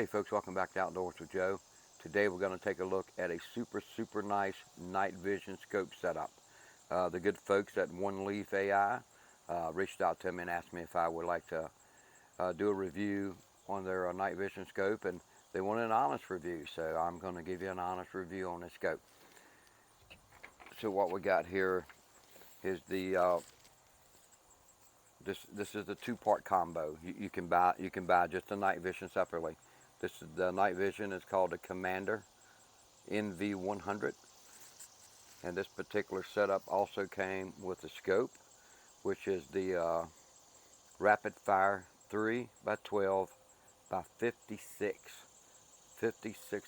Hey folks, welcome back to Outdoors with Joe. Today we're going to take a look at a super nice night vision scope setup. The good folks at oneleaf.ai reached out to me and asked me if I would like to do a review on their night vision scope, and they wanted an honest review, so I'm going to give you an honest review on this scope. So what we got here is this is the two-part combo. You can buy just the night vision separately. The night vision is called the Commander NV100, and this particular setup also came with the scope, which is the Rapidfire 3 by 12 by 56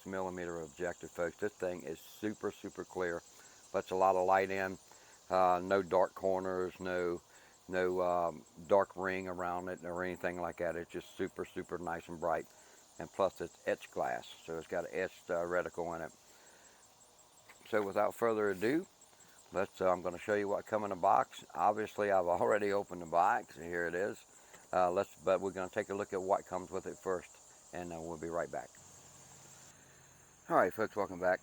millimeter objective, folks. This thing is super clear, lets a lot of light in, no dark corners, no dark ring around it or anything like that. It's just super nice and bright, and plus it's etched glass, so it's got an etched reticle in it. So without further ado, I'm going to show you what comes in the box. Obviously, I've already opened the box. Here it is. But we're going to take a look at what comes with it first, and we'll be right back. All right, folks, welcome back.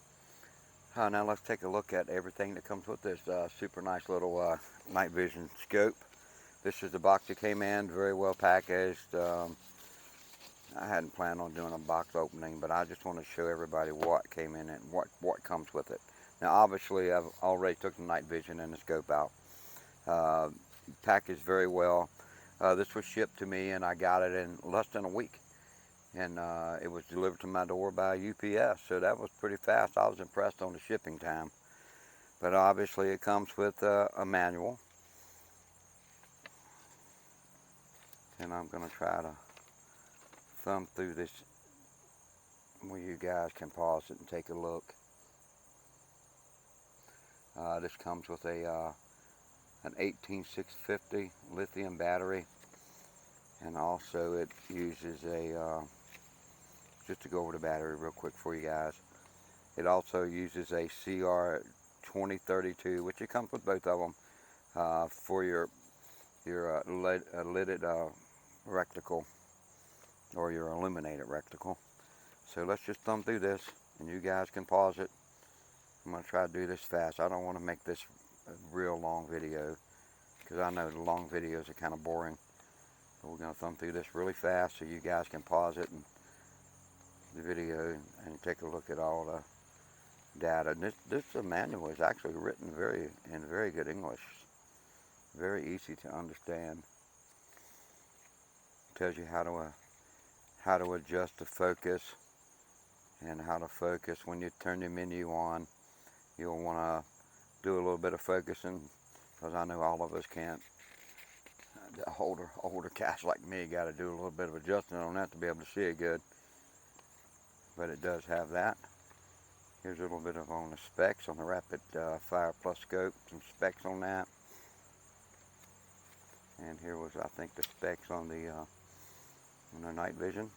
Now let's take a look at everything that comes with this super nice little night vision scope. This is the box that came in, very well packaged. I hadn't planned on doing a box opening, but I just want to show everybody what came in and what comes with it. Now, obviously, I've already took the night vision and the scope out. Packaged very well. This was shipped to me, and I got it in less than a week. And it was delivered to my door by UPS, so that was pretty fast. I was impressed on the shipping time. But obviously, it comes with a manual. And I'm going to try to thumb through this where you guys can pause it and take a look. This comes with an 18650 lithium battery, and also it uses just to go over the battery real quick for you guys, it also uses a CR2032, which it comes with both of them, for your lidded reticle or your illuminated reticle. So let's just thumb through this, and you guys can pause it. I'm going to try to do this fast. I don't want to make this a real long video, because I know the long videos are kind of boring. But we're going to thumb through this really fast so you guys can pause it and the video and take a look at all the data. And this manual is actually written in very good English. Very easy to understand. Tells you how to adjust the focus and how to focus when you turn the menu on. You'll want to do a little bit of focusing, because I know all of us can't. The older guys like me got to do a little bit of adjustment on that to be able to see it good. But it does have that. Here's a little bit of on the specs on the Rapidfire Plus scope, some specs on that. And here was, I think, the specs on the night vision.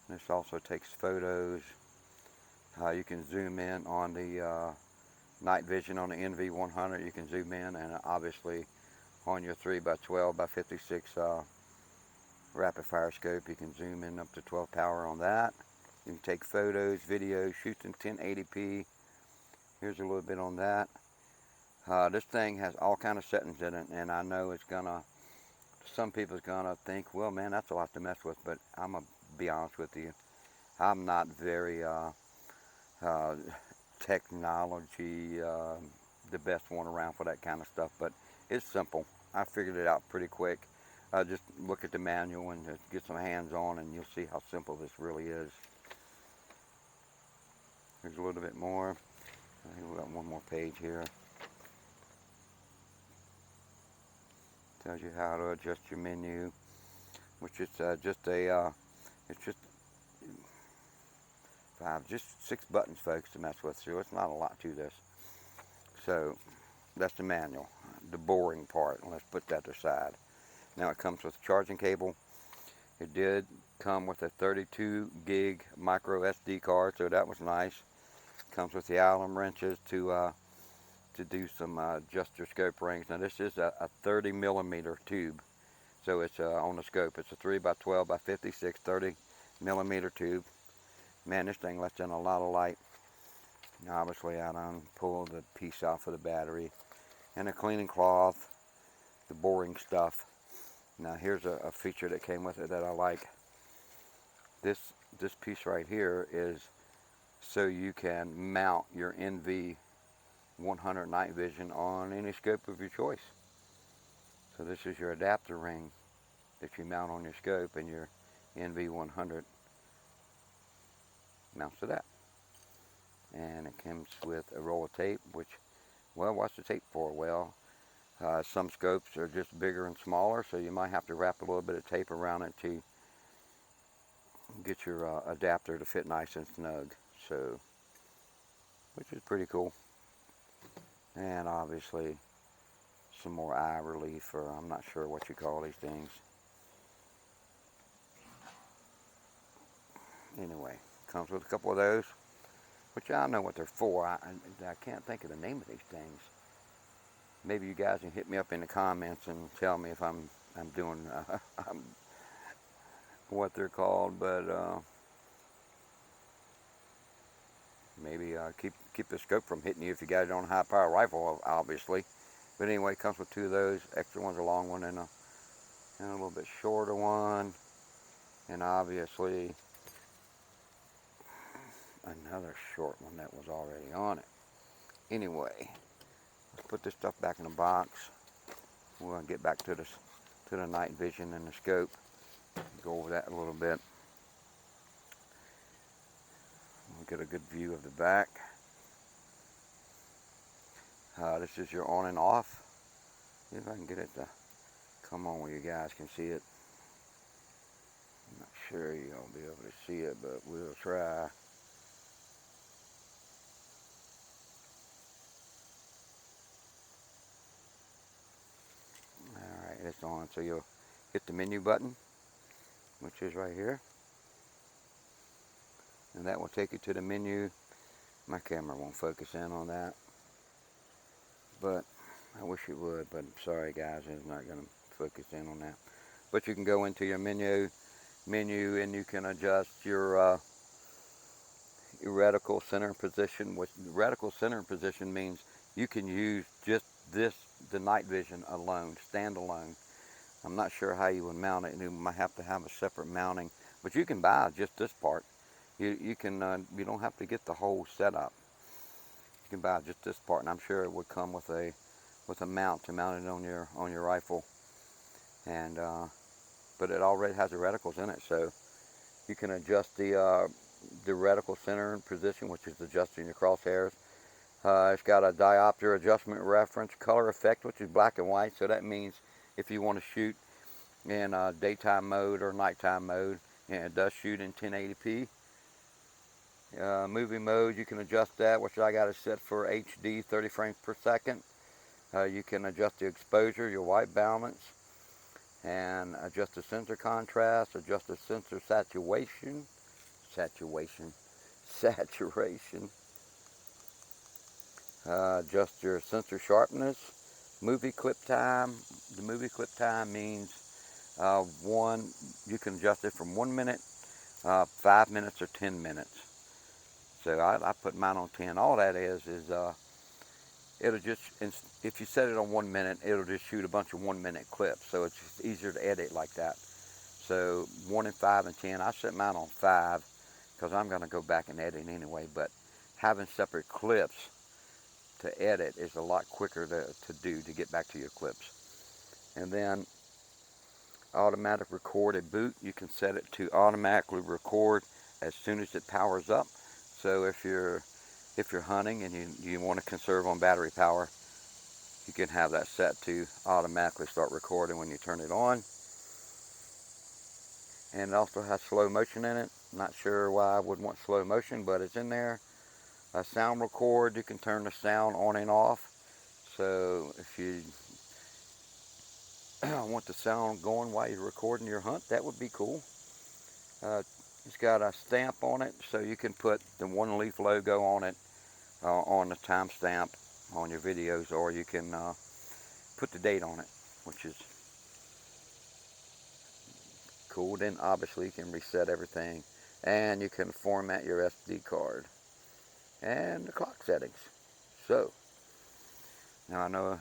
This also takes photos. You can zoom in on the night vision on the NV100. You can zoom in, and obviously on your 3 by 12 by 56 Rapidfire scope, you can zoom in up to 12 power on that. You can take photos, videos, shoot in 1080p. Here's a little bit on that. This thing has all kind of settings in it, and I know some people's gonna think, well, man, that's a lot to mess with, but I'm gonna be honest with you. I'm not very technology, the best one around for that kind of stuff, but it's simple. I figured it out pretty quick. Just look at the manual and just get some hands on, and you'll see how simple this really is. Here's a little bit more. I think we've got one more page here. Tells you how to adjust your menu, which is just 6 buttons, folks, to mess with. So it's not a lot to this. So that's the manual, the boring part. Let's put that aside. Now it comes with a charging cable. It did come with a 32 gig micro SD card, so that was nice. It comes with the Allen wrenches to do some adjust your scope rings. Now this is a 30 millimeter tube, So it's on the scope. It's a 3 by 12 by 56 30 millimeter tube. Man, this thing lets in a lot of light. Now, obviously, I done pulled the piece off of the battery and a cleaning cloth, the boring stuff. Now, here's a feature that came with it that I like. This piece right here is so you can mount your NV100 night vision on any scope of your choice. So this is your adapter ring that you mount on your scope, and your NV100 mounts to that. And it comes with a roll of tape, which, well, what's the tape for? Well, some scopes are just bigger and smaller, so you might have to wrap a little bit of tape around it to get your adapter to fit nice and snug. So, which is pretty cool. And obviously some more eye relief, or I'm not sure what you call these things. Anyway, comes with a couple of those, which I know what they're for. I can't think of the name of these things. Maybe you guys can hit me up in the comments and tell me if I'm doing what they're called, but maybe keep the scope from hitting you if you got it on a high power rifle, obviously. But anyway, it comes with two of those. Extra one's a long one and a little bit shorter one, and obviously another short one that was already on it. Anyway, let's put this stuff back in the box. We're gonna get back to the night vision and the scope. Go over that a little bit. We'll get a good view of the back. This is your on and off. See if I can get it to come on where you guys can see it. I'm not sure you'll be able to see it, but we'll try. Alright, it's on. So you'll hit the menu button, which is right here. And that will take you to the menu. My camera won't focus in on that, but I wish it would, but sorry guys, it's not going to focus in on that. But you can go into your menu and you can adjust your reticle center position. Which reticle center position means you can use just the night vision alone, standalone. I'm not sure how you would mount it, and you might have to have a separate mounting, but you can buy just this part. You don't have to get the whole setup. You can buy just this part, and I'm sure it would come with a mount to mount it on your rifle. And but it already has the reticles in it, so you can adjust the reticle center position, which is adjusting your crosshairs. It's got a diopter adjustment reference color effect, which is black and white. So that means if you want to shoot in daytime mode or nighttime mode, and it does shoot in 1080p. Movie mode, you can adjust that, which I got it set for HD 30 frames per second. You can adjust the exposure, your white balance, and adjust the sensor contrast, adjust the sensor saturation, adjust your sensor sharpness, movie clip time. The movie clip time means you can adjust it from 1 minute, 5 minutes, or 10 minutes. So I put mine on 10. All that is it'll just, if you set it on 1 minute, it'll just shoot a bunch of 1 minute clips. So it's just easier to edit like that. So 1 and 5 and 10, I set mine on 5 because I'm going to go back and edit anyway. But having separate clips to edit is a lot quicker to do, to get back to your clips. And then automatic record at boot, you can set it to automatically record as soon as it powers up. So if you're hunting and you want to conserve on battery power, you can have that set to automatically start recording when you turn it on. And it also has slow motion in it. Not sure why I would want slow motion, but it's in there. A sound record, you can turn the sound on and off. So if you want the sound going while you're recording your hunt, that would be cool. It's got a stamp on it, so you can put the One Leaf logo on it, on the timestamp on your videos, or you can put the date on it, which is cool. Then obviously you can reset everything, and you can format your SD card and the clock settings. So now I know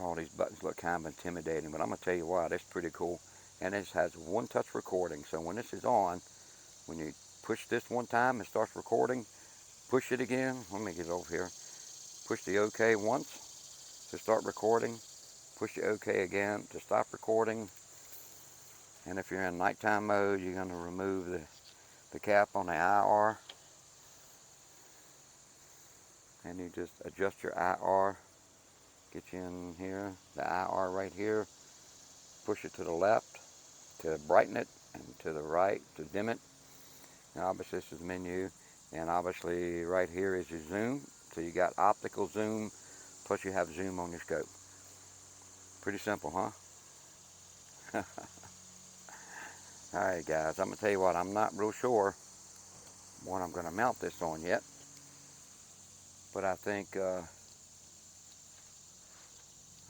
all these buttons look kind of intimidating, but I'm going to tell you what, it's pretty cool. And it has one touch recording, so when this is on, when you push this one time, it starts recording. Push it again. Let me get over here. Push the OK once to start recording. Push the OK again to stop recording. And if you're in nighttime mode, you're going to remove the cap on the IR. And you just adjust your IR. Get you in here, the IR right here. Push it to the left to brighten it, and to the right to dim it. Now obviously this is the menu, and obviously right here is your zoom. So you got optical zoom, plus you have zoom on your scope. Pretty simple, huh? Alright guys, I'm going to tell you what, I'm not real sure what I'm going to mount this on yet. But I think a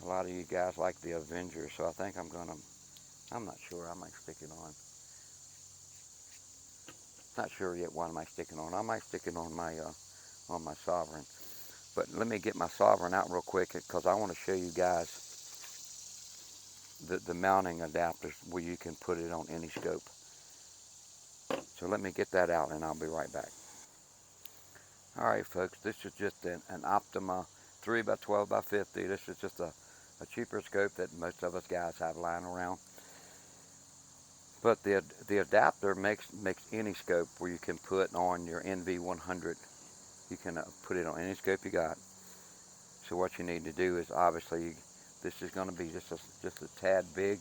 lot of you guys like the Avengers, so I think I'm not sure, I might stick it on. Not sure yet what I might stick it on. I might stick it on my Sovereign. But let me get my Sovereign out real quick, because I want to show you guys the mounting adapters where you can put it on any scope. So let me get that out and I'll be right back. Alright folks, this is just an Optima 3x12x50. This is just a cheaper scope that most of us guys have lying around. But the adapter makes any scope where you can put on your NV100. You can put it on any scope you got. So what you need to do is obviously this is going to be just a tad big,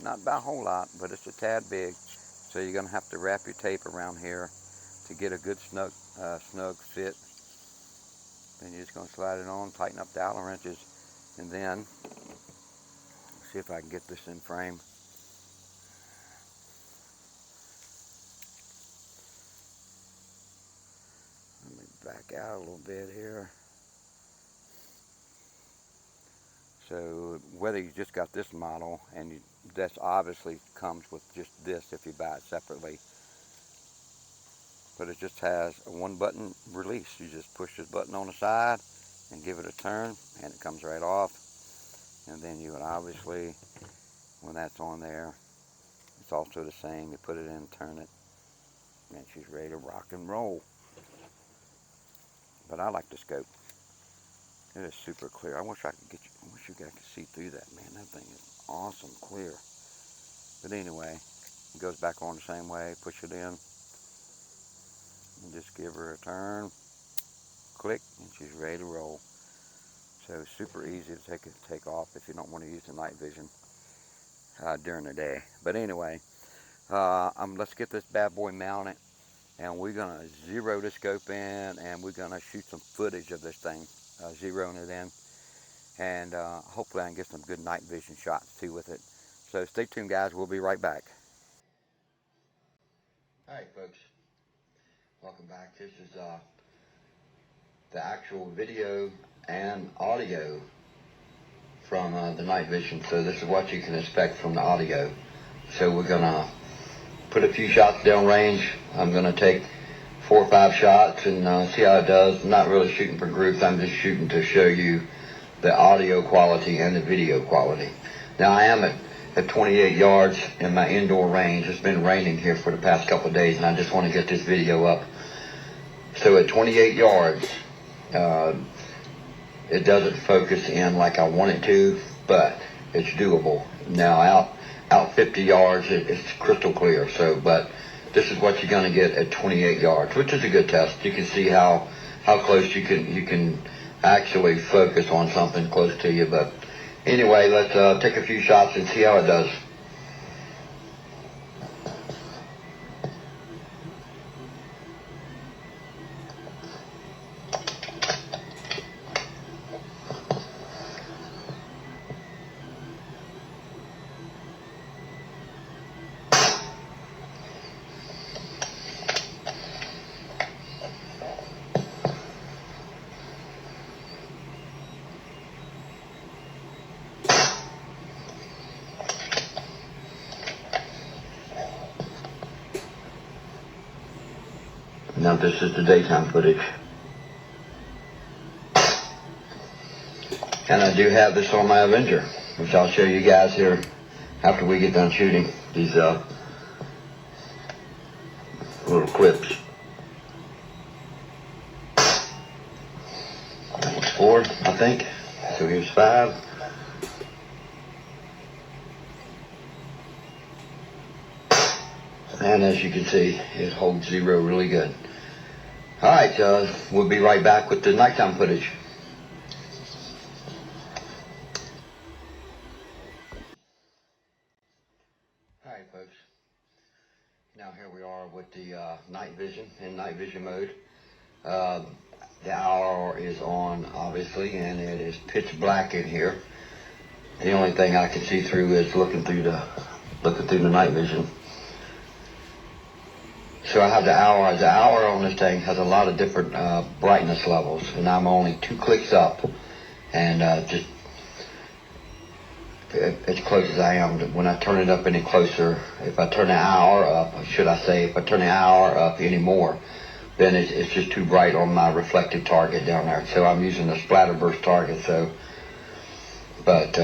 not by a whole lot, but it's a tad big. So you're going to have to wrap your tape around here to get a good snug fit. Then you're just going to slide it on, tighten up the Allen wrenches, and then see if I can get this in frame. Let me back out a little bit here. So whether you just got this model, and this obviously comes with just this if you buy it separately, but it just has a one button release. You just push this button on the side and give it a turn, and it comes right off. And then you would obviously, when that's on there, it's also the same. You put it in, turn it, and she's ready to rock and roll. But I like the scope. It is super clear. I wish I wish you guys could see through that, man. That thing is awesome clear. But anyway, it goes back on the same way. Push it in, and just give her a turn. Click, and she's ready to roll. So super easy to take off if you don't want to use the night vision during the day. But anyway, let's get this bad boy mounted, and we're gonna zero the scope in, and we're gonna shoot some footage of this thing, zeroing it in, and hopefully I can get some good night vision shots too with it. So stay tuned guys, we'll be right back. Alright folks, welcome back. This is the actual video and audio from the night vision. So this is what you can expect from the audio. So we're gonna put a few shots down range. I'm gonna take 4 or 5 shots and see how it does. I'm not really shooting for groups, I'm just shooting to show you the audio quality and the video quality. Now I am at 28 yards in my indoor range. It's been raining here for the past couple of days, and I just want to get this video up. So at 28 yards, it doesn't focus in like I want it to, but it's doable. Now out 50 yards, it's crystal clear. So, but this is what you're going to get at 28 yards, which is a good test. You can see how close you can actually focus on something close to you. But anyway, let's take a few shots and see how it does. this is the daytime footage. And I do have this on my Avenger, which I'll show you guys here after we get done shooting these little clips. That was 4, I think. So here's 5. And as you can see, it holds 0 really good. Alright, we'll be right back with the nighttime footage. Alright folks, now here we are with the night vision, in night vision mode. The hour is on obviously, and it is pitch black in here. The only thing I can see through is looking through the night vision. So I have the hour. The hour on this thing has a lot of different brightness levels, and I'm only 2 clicks up, and just as close as I am. When I turn it up any closer, if I turn the hour up, should I say, if I turn the hour up any more, then it's just too bright on my reflective target down there. So I'm using a splatterburst target. So, but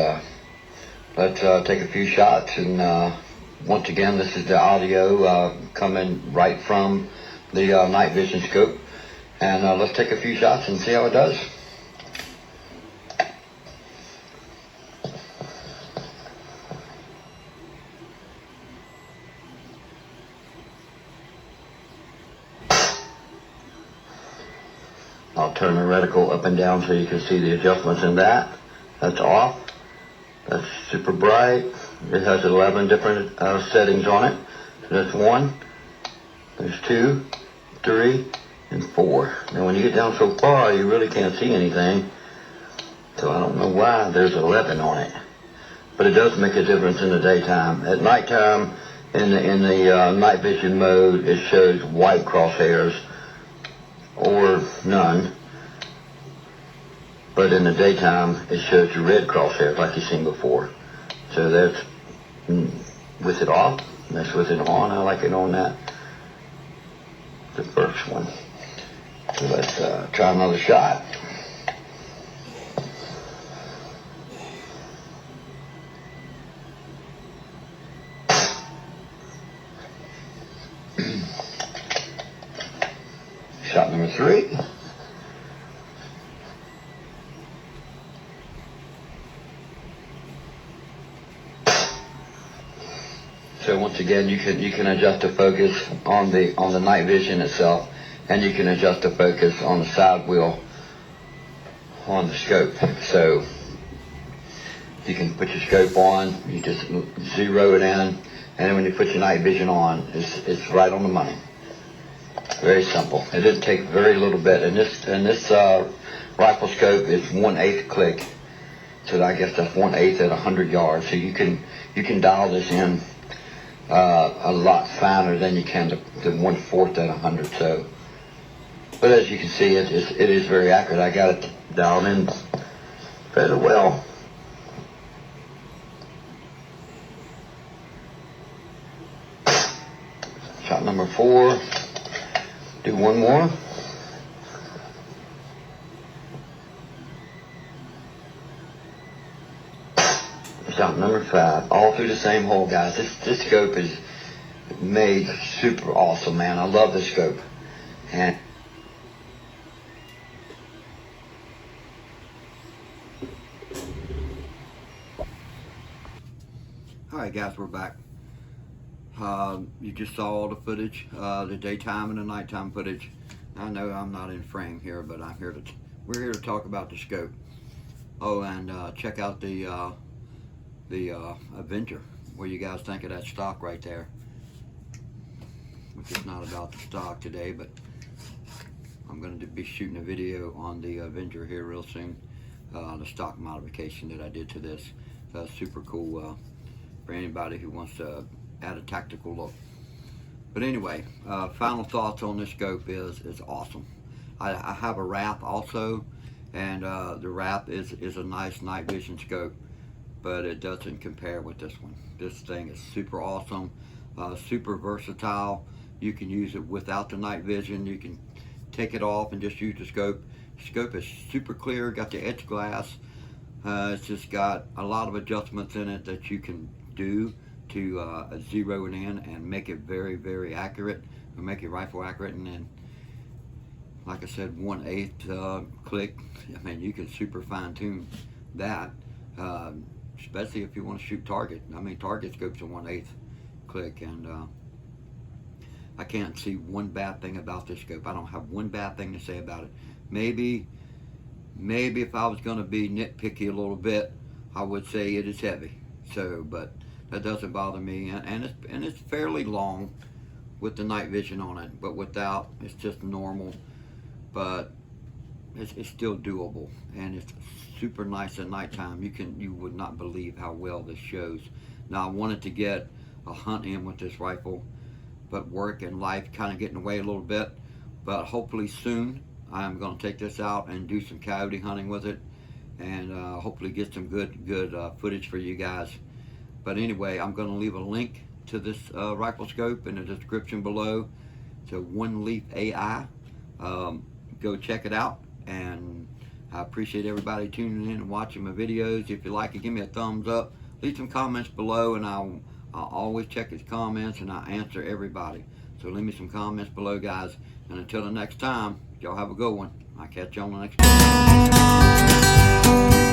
let's take a few shots, and once again, this is the audio coming right from the night vision scope, and let's take a few shots and see how it does. I'll turn the reticle up and down so you can see the adjustments in that. That's off. That's super bright. It has 11 different settings on it. So that's 1, there's 2, 3, and 4. Now when you get down so far, you really can't see anything. So I don't know why there's 11 on it. But it does make a difference in the daytime. At nighttime, in the night vision mode, it shows white crosshairs or none. But in the daytime, it shows the red crosshairs like you've seen before. So that's with it off. That's with it on. I like it on that. The first one. So let's try another shot. Shot number 3. So once again, you can adjust the focus on the night vision itself, and you can adjust the focus on the side wheel on the scope. So you can put your scope on, you just zero it in, and then when you put your night vision on, it's right on the money. Very simple. It didn't take very little bit, and this rifle scope is 1/8 click. So I guess that's 1/8 at 100 yards. So you can dial this in a lot finer than you can the 1/4 at 100. So, but as you can see, it is very accurate. I got it dialed in fairly well. Shot number 4. Do one more. Shot number 5. All through the same hole, guys. This scope is made super awesome, man. I love this scope. And alright guys, we're back. You just saw all the footage, the daytime and the nighttime footage. I know I'm not in frame here, but we're here to talk about the scope. Oh, and check out the Avenger. What do you guys think of that stock right there? Which is not about the stock today, but I'm going to be shooting a video on the Avenger here real soon. The stock modification that I did to this. Super cool for anybody who wants to add a tactical look. But anyway, final thoughts on this scope is it's awesome. I have a wrap also, and the wrap is a nice night vision scope, but it doesn't compare with this one. This thing is super awesome, super versatile. You can use it without the night vision. You can take it off and just use the scope. The scope is super clear, got the edge glass. It's just got a lot of adjustments in it that you can do to zero it in and make it very, very accurate, or make your rifle accurate. And then, like I said, 1/8 click. I mean, you can super fine tune that, especially if you want to shoot target. I mean, target scope's a 1/8 click, and I can't see one bad thing about this scope. I don't have one bad thing to say about it. Maybe if I was going to be nitpicky a little bit, I would say it is heavy. So, but that doesn't bother me, and it's fairly long with the night vision on it. But without, it's just normal. But it's still doable, and it's super nice at nighttime. You would not believe how well this shows. Now, I wanted to get a hunt in with this rifle, but work and life kind of get in the way a little bit. But hopefully soon I'm going to take this out and do some coyote hunting with it, and hopefully get some good footage for you guys. But anyway, I'm going to leave a link to this rifle scope in the description below. It's a oneleaf AI. Go check it out, and I appreciate everybody tuning in and watching my videos. If you like it, give me a thumbs up. Leave some comments below, and I'll always check his comments, and I answer everybody. So leave me some comments below, guys. And until the next time, y'all have a good one. I'll catch you on the next one.